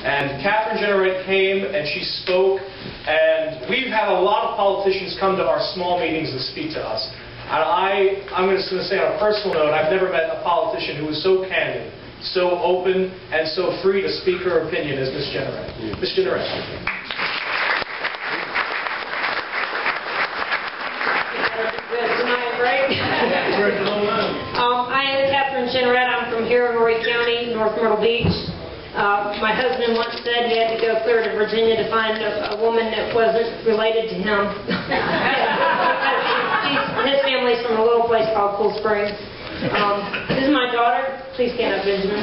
And Catherine Generette came and she spoke, and we've had a lot of politicians come to our small meetings and speak to us. And I'm just going to say on a personal note, I've never met a politician who was so candid, so open, and so free to speak her opinion as Ms. Generette. Ms. Generette. I am Catherine Generette. I'm from here in Horry County, North Myrtle Beach. My husband once said he had to go clear to Virginia to find a woman that wasn't related to him. His family's from a little place called Cool Springs. This is my daughter. Please stand up, Benjamin.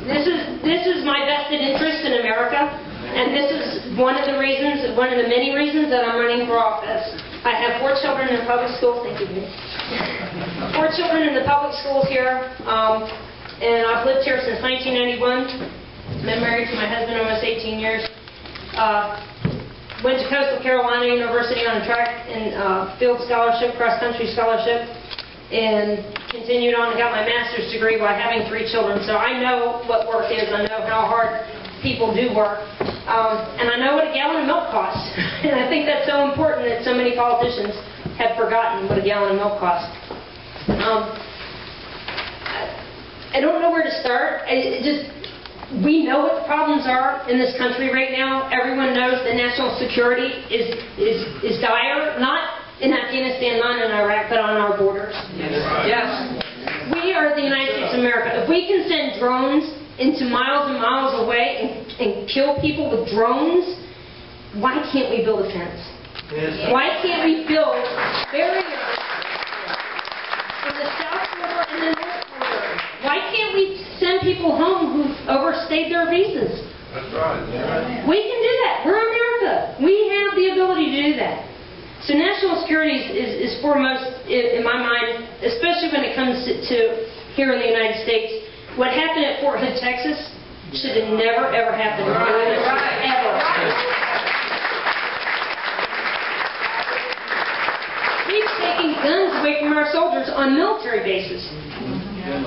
This is my vested interest in America, and this is one of the many reasons that I'm running for office. I have 4 children in public schools. Thank you. 4 children in the public schools here, and I've lived here since 1991. Been married to my husband almost 18 years. Went to Coastal Carolina University on a track and field scholarship, cross-country scholarship, and continued on and got my master's degree while having 3 children. So I know what work is. I know how hard people do work. And I know what a gallon of milk costs. And I think that's so important that so many politicians have forgotten what a gallon of milk costs. I don't know where to start. We know what the problems are in this country right now. Everyone knows that national security is dire, not in Afghanistan, not in Iraq, but on our borders. Yes. We are the United States of America. If we can send drones into miles and miles away and kill people with drones, why can't we build a fence? Yes. Why can't we build barriers in the south border and the north border? Why can't we send people home who've overstayed their visas? That's right. Yeah. We can do that. We're America. We have the ability to do that. So national security is foremost in my mind, especially when it comes to here in the United States. What happened at Fort Hood, Texas, should have never, ever happened. Ever. We've taken guns away from our soldiers on military bases.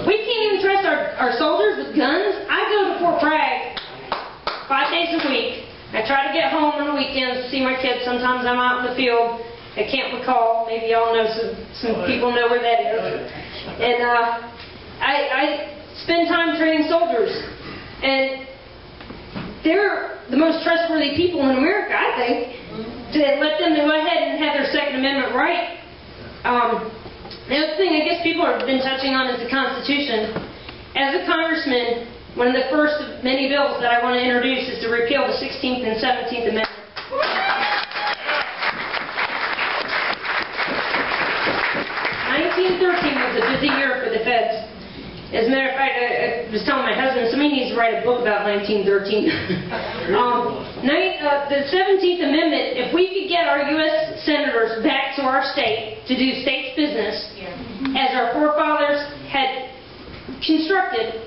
We can't even trust our soldiers with guns. I go to Fort Bragg 5 days a week. I try to get home on the weekends to see my kids. Sometimes I'm out in the field at Camp McCall. Maybe y'all know some people know where that is. And I spend time training soldiers. And they're the most trustworthy people in America, I think, to let them go ahead and have their Second Amendment right. The other thing I guess people have been touching on is the Constitution. As a congressman, one of the first of many bills that I want to introduce is to repeal the 16th and 17th Amendments. 1913 was a busy year for the feds. As a matter of fact, I was telling my husband, somebody needs to write a book about 1913. The 17th Amendment, if we could get our U.S. senators back to our state to do state's business, as our forefathers had constructed,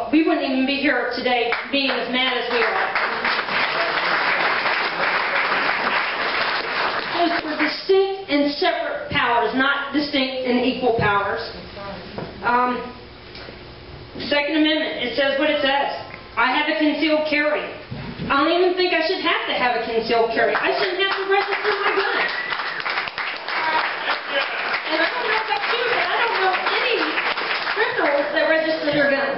we wouldn't even be here today being as mad as we are. Those were distinct and separate powers, not distinct and equal powers. Second Amendment, it says what it says. I have a concealed carry. I don't even think I should have to have a concealed carry. I shouldn't have to register my gun. And I don't know about you, but I don't know any criminals that register their gun.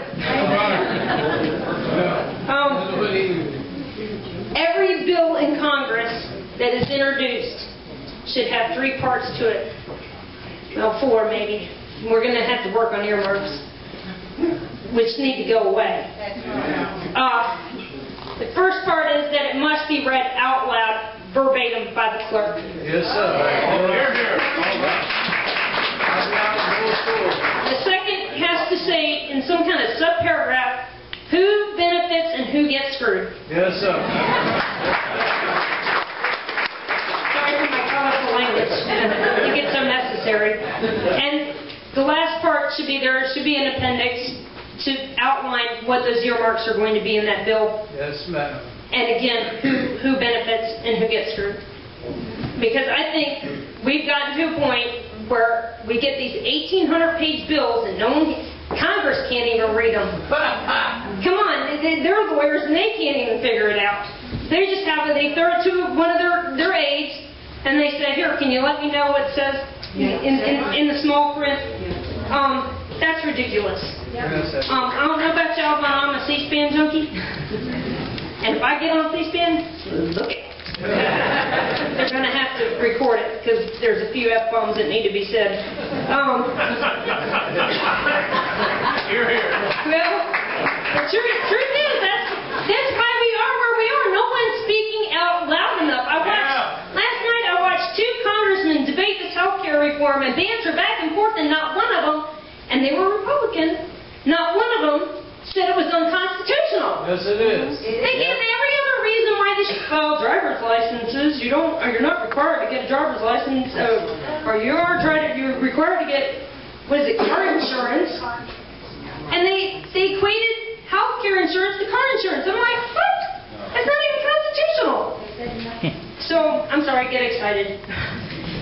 Every bill in Congress that is introduced should have 3 parts to it. Well, 4 maybe. We're going to have to work on earmarks, which need to go away. The first part is that it must be read out loud, verbatim, by the clerk. Yes, sir. The second has to say, in some kind of subparagraph, who benefits and who gets screwed. Yes, sir. Sorry for my colorful language. I think it's unnecessary. And the last part should be there should be an appendix to outline what those earmarks are going to be in that bill. Yes, ma'am. And again, who benefits and who gets screwed. Because I think we've gotten to a point where we get these 1,800-page bills and Congress can't even read them. come on, they're lawyers and they can't even figure it out. They just have it, they throw it to one of their aides and they say, here, can you let me know what it says in the small print? That's ridiculous. I don't know about y'all, but I'm a C-SPAN junkie. And if I get on C-SPAN, look it. They're going to have to record it because there's a few F-bombs that need to be said. You're here. Well, the truth is, that's why we are where we are. No one's speaking out loud enough. Last night I watched two congressmen debate this health care reform and banter back and forth, and not one of them, and they were Republican, not one of them said it was unconstitutional. Yes, it is. They gave every other reason why they should file driver's licenses. You're not required to get a driver's license, or you're required to get, car insurance. And they equated health care insurance to car insurance. I'm like, what? That's not even constitutional. So, I'm sorry, get excited.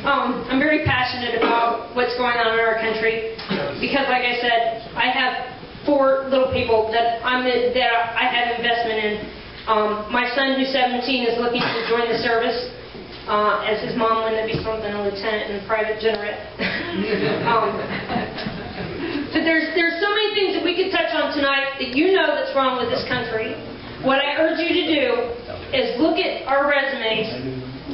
I'm very passionate about what's going on in our country because, like I said, I have 4 little people that I have investment in. My son, who's 17, is looking to join the service. As his mom wanted to be something, a lieutenant in a private generate. So there's so many things that we could touch on tonight that you know that's wrong with this country. What I urge you to do is look at our resumes.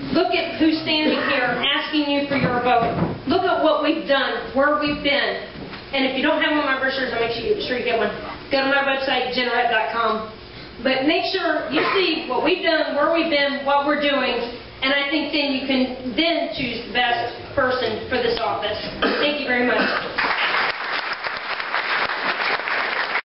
Look at who's standing here asking you for your vote. Look at what we've done, where we've been. And if you don't have one of my brochures, I'll make sure you get one. Go to my website, generette.com. But make sure you see what we've done, where we've been, what we're doing, and I think then you can then choose the best person for this office. Thank you very much.